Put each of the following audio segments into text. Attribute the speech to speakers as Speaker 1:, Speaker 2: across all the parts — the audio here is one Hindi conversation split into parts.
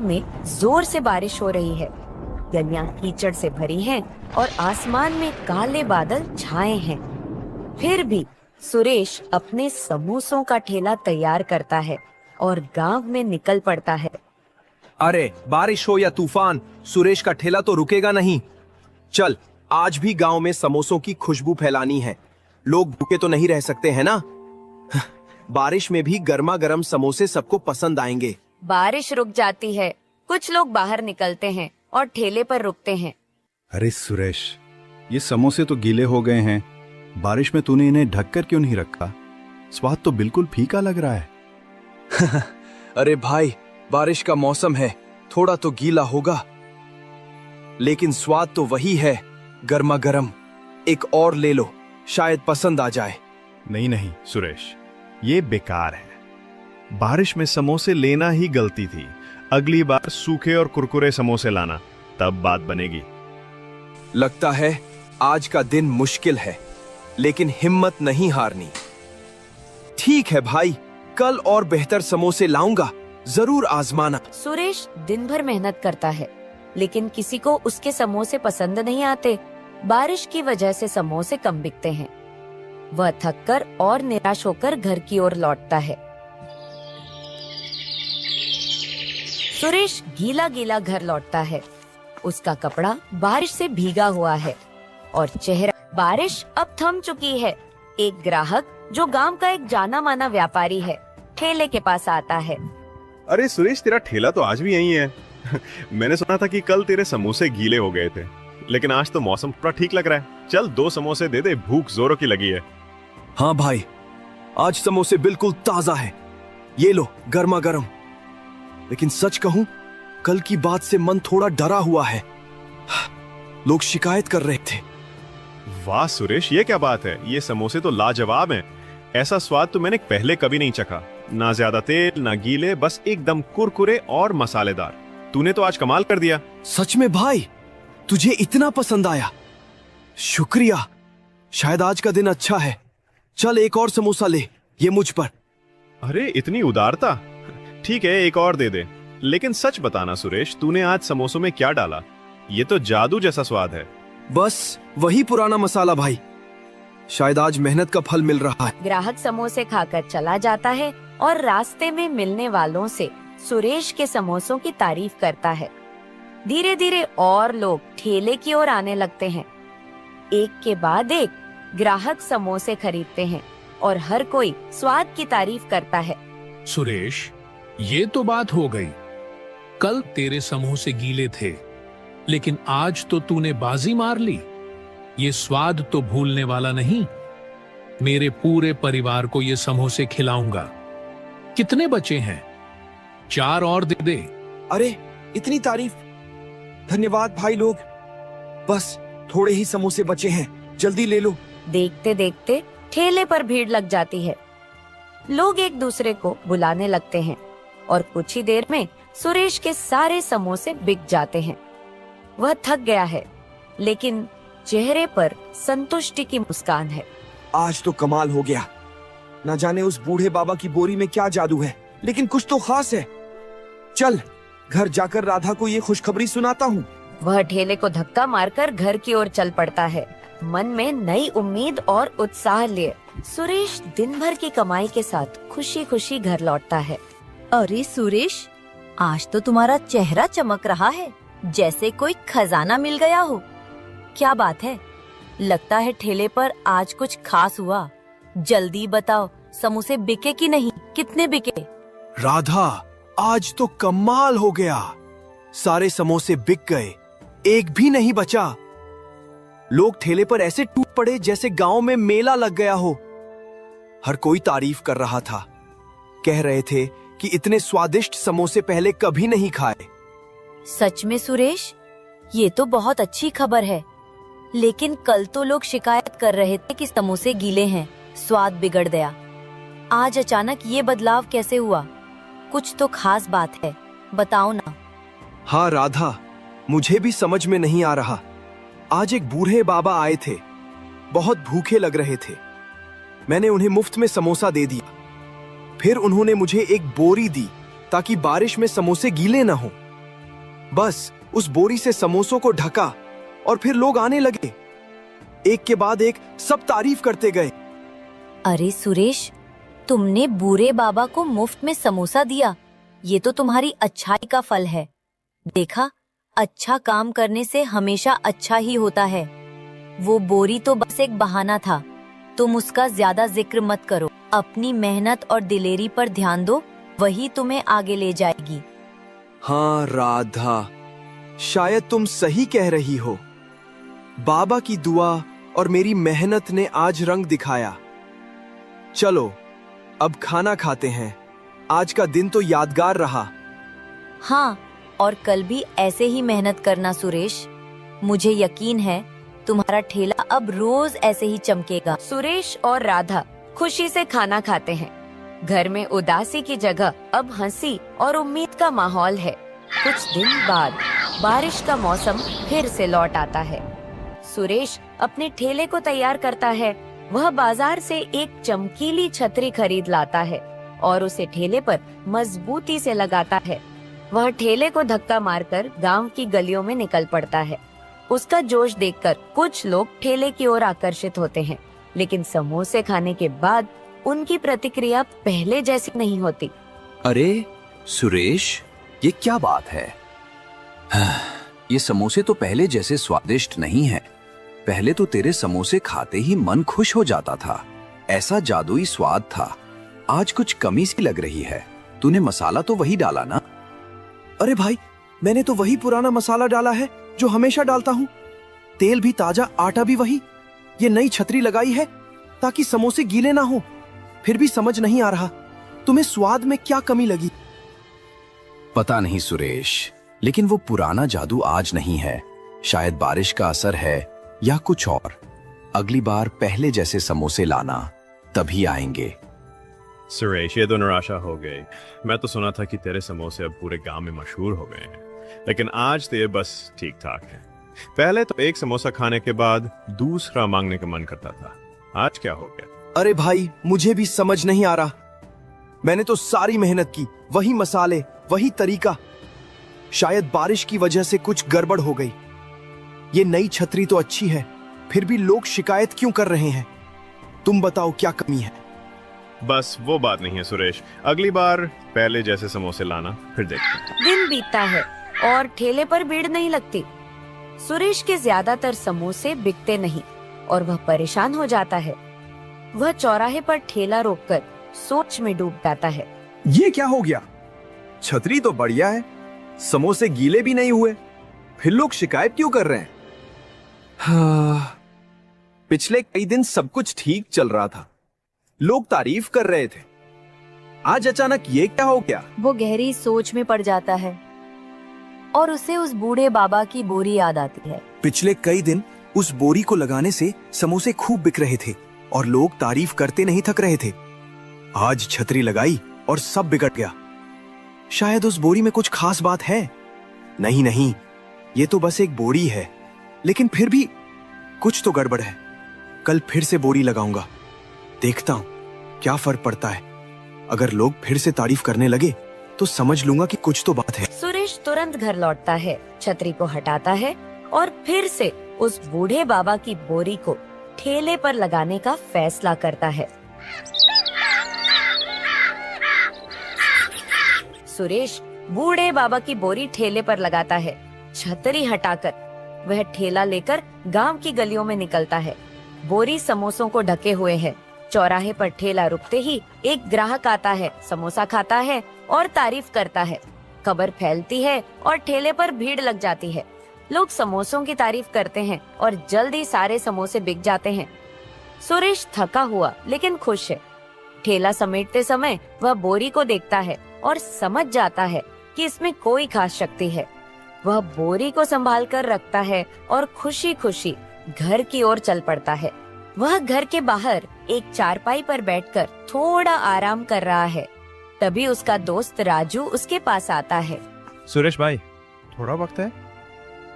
Speaker 1: में जोर से बारिश हो रही है। गलियां कीचड़ से भरी हैं और आसमान में काले बादल छाए हैं। फिर भी सुरेश अपने समोसों का ठेला तैयार करता है और गांव में निकल पड़ता है।
Speaker 2: अरे बारिश हो या तूफान, सुरेश का ठेला तो रुकेगा नहीं। चल, आज भी गांव में समोसों की खुशबू फैलानी है। लोग भूखे तो नहीं रह सकते हैं ना। बारिश में भी गर्मा गर्म समोसे सबको पसंद आएंगे।
Speaker 1: बारिश रुक जाती है, कुछ लोग बाहर निकलते हैं और ठेले पर रुकते हैं।
Speaker 3: अरे सुरेश, ये समोसे तो गीले हो गए हैं। बारिश में तूने इन्हें ढककर क्यों नहीं रखा? स्वाद तो बिल्कुल फीका लग रहा है।
Speaker 2: अरे भाई, बारिश का मौसम है, थोड़ा तो गीला होगा, लेकिन स्वाद तो वही है, गर्मा गर्म। एक और ले लो, शायद पसंद आ जाए।
Speaker 4: नहीं नहीं सुरेश, ये बेकार है। बारिश में समोसे लेना ही गलती थी। अगली बार सूखे और कुरकुरे समोसे लाना, तब बात बनेगी।
Speaker 2: लगता है आज का दिन मुश्किल है, लेकिन हिम्मत नहीं हारनी। ठीक है भाई, कल और बेहतर समोसे लाऊंगा, जरूर आजमाना।
Speaker 1: सुरेश दिन भर मेहनत करता है, लेकिन किसी को उसके समोसे पसंद नहीं आते। बारिश की वजह से समोसे कम बिकते हैं। वह थककर और निराश होकर घर की ओर लौटता है। सुरेश गीला गीला घर लौटता है। उसका कपड़ा बारिश से भीगा हुआ है और चेहरा। बारिश अब थम चुकी है। एक ग्राहक, जो गांव का एक जाना माना व्यापारी है, ठेले के पास आता है।
Speaker 4: अरे सुरेश, तेरा ठेला तो आज भी यहीं है। मैंने सुना था कि कल तेरे समोसे गीले हो गए थे, लेकिन आज तो मौसम पूरा ठीक लग रहा है। चल 2 समोसे दे दे, भूख जोरों की लगी है।
Speaker 2: हाँ भाई, आज समोसे बिल्कुल ताजा है, ये लो गर्मा गर्म। लेकिन सच कहूं, कल की बात से मन थोड़ा डरा हुआ है। लोग शिकायत कर रहे थे।
Speaker 4: वाह सुरेश, ये क्या बात है? ये समोसे तो लाजवाब हैं। ऐसा स्वाद तो मैंने पहले कभी नहीं चखा। ना ज्यादा तेल, ना गीले, बस एकदम कुरकुरे और मसालेदार। तूने तो आज कमाल कर दिया।
Speaker 2: सच में भाई, तुझे इतना पसंद आया? शुक्रिया। शायद आज का दिन अच्छा है। चल एक और समोसा ले, ये मुझ पर।
Speaker 4: अरे इतनी उदारता। ठीक है, एक और दे दे। लेकिन सच बताना सुरेश, तूने आज समोसों में क्या डाला? ये तो जादू जैसा स्वाद है।
Speaker 2: बस वही पुराना मसाला भाई। शायद आज मेहनत का फल मिल रहा है।
Speaker 1: ग्राहक समोसे खाकर चला जाता है और रास्ते में मिलने वालों से सुरेश के समोसों की तारीफ करता है। धीरे धीरे और लोग ठेले की ओर आने लगते हैं। एक के बाद एक ग्राहक समोसे खरीदते हैं और हर कोई स्वाद की तारीफ करता है।
Speaker 5: सुरेश, ये तो बात हो गई। कल तेरे समोसे गीले थे, लेकिन आज तो तूने बाजी मार ली। ये स्वाद तो भूलने वाला नहीं। मेरे पूरे परिवार को ये समोसे खिलाऊंगा। कितने बचे हैं? 4 और दे दे।
Speaker 2: अरे इतनी तारीफ, धन्यवाद भाई लोग। बस थोड़े ही समोसे बचे हैं, जल्दी ले लो।
Speaker 1: देखते देखते ठेले पर भीड़ लग जाती है। लोग एक दूसरे को बुलाने लगते हैं और कुछ ही देर में सुरेश के सारे समोसे बिक जाते हैं। वह थक गया है, लेकिन चेहरे पर संतुष्टि की मुस्कान है।
Speaker 6: आज तो कमाल हो गया। न जाने उस बूढ़े बाबा की बोरी में क्या जादू है, लेकिन कुछ तो खास है। चल घर जाकर राधा को ये खुशखबरी सुनाता हूँ।
Speaker 1: वह ठेले को धक्का मारकर घर की ओर चल पड़ता है, मन में नई उम्मीद और उत्साह लिए। सुरेश दिन भर की कमाई के साथ खुशी खुशी घर लौटता है।
Speaker 7: अरे सुरेश, आज तो तुम्हारा चेहरा चमक रहा है, जैसे कोई खजाना मिल गया हो। क्या बात है? लगता है ठेले पर आज कुछ खास हुआ। जल्दी बताओ, समोसे बिके कि नहीं? कितने बिके?
Speaker 2: राधा, आज तो कमाल हो गया। सारे समोसे बिक गए, एक भी नहीं बचा। लोग ठेले पर ऐसे टूट पड़े जैसे गांव में मेला लग गया हो। हर कोई तारीफ कर रहा था, कह रहे थे कि इतने स्वादिष्ट समोसे पहले कभी नहीं खाए।
Speaker 7: सच में सुरेश, ये तो बहुत अच्छी खबर है। लेकिन कल तो लोग शिकायत कर रहे थे कि समोसे गीले हैं, स्वाद बिगड़ गया। आज अचानक ये बदलाव कैसे हुआ? कुछ तो खास बात है, बताओ ना।
Speaker 2: हाँ राधा, मुझे भी समझ में नहीं आ रहा। आज एक बूढ़े बाबा आए थे, बहुत भूखे लग रहे थे। मैंने उन्हें मुफ्त में समोसा दे दिया। फिर उन्होंने मुझे एक बोरी दी ताकि बारिश में समोसे गीले न हो। बस उस बोरी से समोसों को ढका और फिर लोग आने लगे। एक के बाद एक सब तारीफ करते गए।
Speaker 7: अरे सुरेश, तुमने बूढ़े बाबा को मुफ्त में समोसा दिया। ये तो तुम्हारी अच्छाई का फल है। देखा, अच्छा काम करने से हमेशा अच्छा ही होता है। वो बोरी तो बस एक बहाना था। तुम उसका ज्यादा जिक्र मत करो। अपनी मेहनत और दिलेरी पर ध्यान दो, वही तुम्हें आगे ले जाएगी।
Speaker 2: हाँ राधा, शायद तुम सही कह रही हो। बाबा की दुआ और मेरी मेहनत ने आज रंग दिखाया। चलो अब खाना खाते हैं। आज का दिन तो यादगार रहा।
Speaker 7: हाँ, और कल भी ऐसे ही मेहनत करना सुरेश। मुझे यकीन है तुम्हारा ठेला अब रोज ऐसे ही चमकेगा।
Speaker 1: सुरेश और राधा खुशी से खाना खाते हैं। घर में उदासी की जगह अब हंसी और उम्मीद का माहौल है। कुछ दिन बाद बारिश का मौसम फिर से लौट आता है। सुरेश अपने ठेले को तैयार करता है। वह बाजार से एक चमकीली छतरी खरीद लाता है और उसे ठेले पर मजबूती से लगाता है। वह ठेले को धक्का मारकर गांव की गलियों में निकल पड़ता है। उसका जोश देखकर कुछ लोग ठेले की ओर आकर्षित होते हैं, लेकिन समोसे खाने के बाद उनकी प्रतिक्रिया पहले जैसी नहीं होती।
Speaker 8: अरे सुरेश, ये क्या बात है? ये समोसे तो पहले जैसे स्वादिष्ट नहीं है। पहले तो तेरे समोसे खाते ही मन खुश हो जाता था। ऐसा जादुई स्वाद था। आज कुछ कमी सी लग रही है। तूने मसाला तो वही डाला ना?
Speaker 2: अरे भाई, मैंने तो वही पुराना मसाला डाला है जो हमेशा डालता हूँ। तेल भी ताजा, आटा भी वही। ये नई छतरी लगाई है ताकि समोसे गीले ना हो। फिर भी समझ नहीं आ रहा, तुम्हें स्वाद में क्या कमी लगी?
Speaker 8: पता नहीं सुरेश, लेकिन वो पुराना जादू आज नहीं है। शायद बारिश का असर है या कुछ और। अगली बार पहले जैसे समोसे लाना, तभी आएंगे।
Speaker 4: सुरेश, ये तो निराशा हो गई। मैं तो सुना था कि तेरे समोसे अब पूरे गांव में मशहूर हो गए हैं, लेकिन आज तो ये बस ठीक ठाक है। पहले तो एक समोसा खाने के बाद दूसरा मांगने का मन करता था। आज क्या हो गया?
Speaker 2: अरे भाई, मुझे भी समझ नहीं आ रहा। मैंने तो सारी मेहनत की, वही मसाले, वही तरीका। शायद बारिश की वजह से कुछ गड़बड़ हो गई। ये नई छतरी तो अच्छी है, फिर भी लोग शिकायत क्यों कर रहे हैं? तुम बताओ क्या कमी है?
Speaker 4: बस वो बात नहीं है सुरेश। अगली बार पहले जैसे समोसे लाना, फिर देखते हैं।
Speaker 1: दिन बीतता है और ठेले पर भीड़ नहीं लगती। सुरेश के ज्यादातर समोसे बिकते नहीं और वह परेशान हो जाता है। वह चौराहे पर ठेला रोककर सोच में डूब जाता है।
Speaker 6: ये क्या हो गया? छतरी तो बढ़िया है, समोसे गीले भी नहीं हुए, फिर लोग शिकायत क्यों कर रहे हैं? हाँ, पिछले कई दिन सब कुछ ठीक चल रहा था, लोग तारीफ कर रहे थे। आज अचानक ये क्या हो गया?
Speaker 7: वो गहरी सोच में पड़ जाता है और उसे उस बूढ़े बाबा की बोरी याद आती है।
Speaker 2: पिछले कई दिन उस बोरी को लगाने से समोसे खूब बिक रहे थे और लोग तारीफ करते नहीं थक रहे थे। आज छतरी लगाई और सब बिगड़ गया। शायद उस बोरी में कुछ खास बात है। नहीं नहीं, ये तो बस एक बोरी है, लेकिन फिर भी कुछ तो गड़बड़ है। कल फिर से बोरी लगाऊंगा, देखता हूं क्या फर्क पड़ता है। अगर लोग फिर से तारीफ करने लगे तो समझ लूंगा कि कुछ तो बात है।
Speaker 1: सुरेश तुरंत घर लौटता है, छतरी को हटाता है और फिर से उस बूढ़े बाबा की बोरी को ठेले पर लगाने का फैसला करता है। सुरेश बूढ़े बाबा की बोरी ठेले पर लगाता है। छतरी हटाकर वह ठेला लेकर गांव की गलियों में निकलता है। बोरी समोसों को ढके हुए है। चौराहे पर ठेला रुकते ही एक ग्राहक आता है, समोसा खाता है और तारीफ करता है। खबर फैलती है और ठेले पर भीड़ लग जाती है। लोग समोसों की तारीफ करते हैं और जल्दी सारे समोसे बिक जाते हैं। सुरेश थका हुआ लेकिन खुश है। ठेला समेटते समय वह बोरी को देखता है और समझ जाता है कि इसमें कोई खास शक्ति है। वह बोरी को संभाल कर रखता है और खुशी खुशी घर की ओर चल पड़ता है। वह घर के बाहर एक चारपाई पर बैठकर थोड़ा आराम कर रहा है। तभी उसका दोस्त राजू उसके पास आता है।
Speaker 4: सुरेश भाई, थोड़ा वक्त है?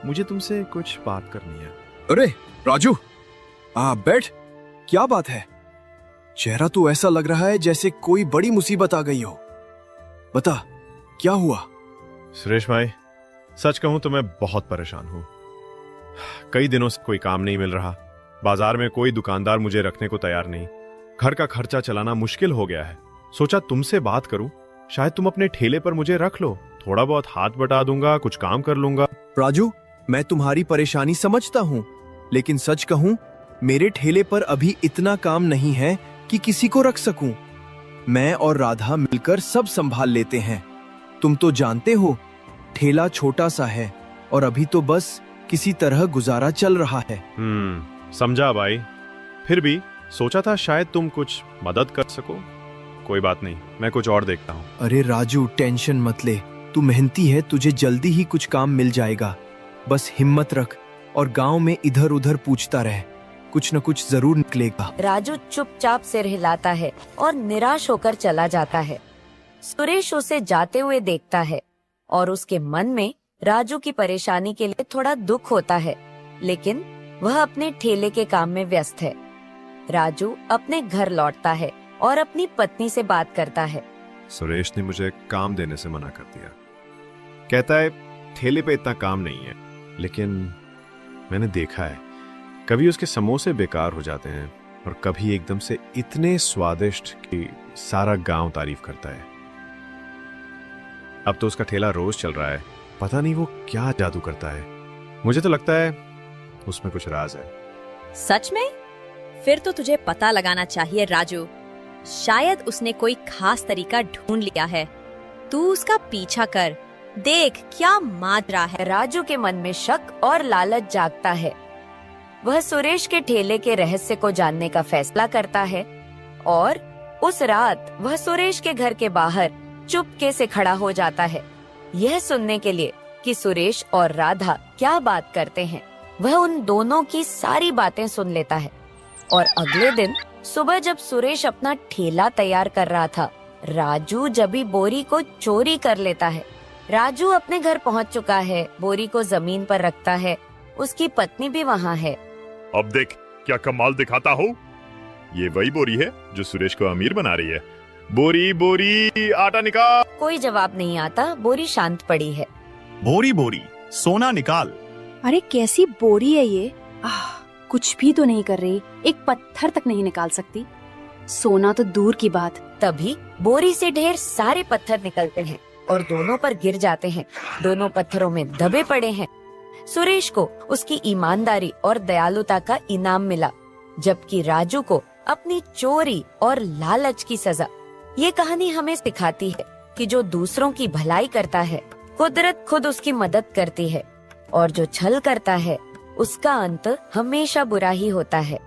Speaker 4: मुझे तुमसे कुछ बात करनी है।
Speaker 2: अरे राजू, बैठ। क्या बात है? चेहरा तो ऐसा लग रहा है जैसे कोई बड़ी मुसीबत आ गई हो। बता, क्या हुआ?
Speaker 4: सुरेश भाई, सच कहूं तो मैं बहुत परेशान हूं। कई दिनों से कोई काम नहीं मिल रहा, बाजार में कोई दुकानदार मुझे रखने को तैयार नहीं, घर का खर्चा चलाना मुश्किल हो गया है। सोचा तुमसे बात करूं, शायद तुम अपने ठेले पर मुझे रख लो, थोड़ा बहुत हाथ बटा दूंगा, कुछ काम कर लूंगा।
Speaker 2: राजू, मैं तुम्हारी परेशानी समझता हूँ, लेकिन सच कहूँ मेरे ठेले पर अभी इतना काम नहीं है कि किसी को रख सकूं। मैं और राधा मिलकर सब संभाल लेते हैं। तुम तो जानते हो ठेला छोटा सा है और अभी तो बस किसी तरह गुजारा चल रहा है।
Speaker 4: समझा भाई। फिर भी सोचा था शायद तुम कुछ मदद कर सको। कोई बात नहीं, मैं कुछ और देखता हूँ।
Speaker 2: अरे राजू, टेंशन मत ले, तू मेहनती है, तुझे जल्दी ही कुछ काम मिल जाएगा। बस हिम्मत रख और गांव में इधर उधर पूछता रह, कुछ न कुछ जरूर निकलेगा।
Speaker 1: राजू चुपचाप सिर हिलाता है और निराश होकर चला जाता है। सुरेश उसे जाते हुए देखता है और उसके मन में राजू की परेशानी के लिए थोड़ा दुख होता है, लेकिन वह अपने ठेले के काम में व्यस्त है। राजू अपने घर लौटता है और अपनी पत्नी से बात करता है।
Speaker 4: सुरेश ने मुझे काम देने से मना कर दिया। कहता है ठेले पे इतना काम नहीं है, लेकिन मैंने देखा है कभी उसके समोसे बेकार हो जाते हैं और कभी एकदम से इतने स्वादिष्ट कि सारा गांव तारीफ करता है। अब तो उसका ठेला रोज चल रहा है, पता नहीं वो क्या जादू करता है। मुझे तो लगता है उसमें कुछ राज है।
Speaker 9: सच में? फिर तो तुझे पता लगाना चाहिए राजू। शायद उसने कोई खास तरीका ढूंढ लिया है। तू उसका पीछा कर, देख क्या माजरा है।
Speaker 1: राजू के मन में शक और लालच जागता है। वह सुरेश के ठेले के रहस्य को जानने का फैसला करता है और उस रात वह सुरेश के घर के बाहर चुपके से खड़ा हो जाता है, यह सुनने के लिए कि सुरेश और राधा क्या बात करते हैं। वह उन दोनों की सारी बातें सुन लेता है और अगले दिन सुबह जब सुरेश अपना ठेला तैयार कर रहा था, राजू जबी बोरी को चोरी कर लेता है। राजू अपने घर पहुंच चुका है, बोरी को जमीन पर रखता है। उसकी पत्नी भी वहाँ है।
Speaker 10: अब देख क्या कमाल दिखाता हूँ। ये वही बोरी है जो सुरेश को अमीर बना रही है। बोरी बोरी आटा निकाल।
Speaker 1: कोई जवाब नहीं आता, बोरी शांत पड़ी है।
Speaker 10: बोरी बोरी सोना निकाल।
Speaker 11: अरे कैसी बोरी है ये? कुछ भी तो नहीं कर रही, एक पत्थर तक नहीं निकाल सकती, सोना तो दूर की बात।
Speaker 1: तभी बोरी से ढेर सारे पत्थर निकलते हैं और दोनों पर गिर जाते हैं। दोनों पत्थरों में दबे पड़े हैं। सुरेश को उसकी ईमानदारी और दयालुता का इनाम मिला, जबकि राजू को अपनी चोरी और लालच की सजा। ये कहानी हमें सिखाती है कि जो दूसरों की भलाई करता है, कुदरत खुद उसकी मदद करती है, और जो छल करता है उसका अंत हमेशा बुरा ही होता है।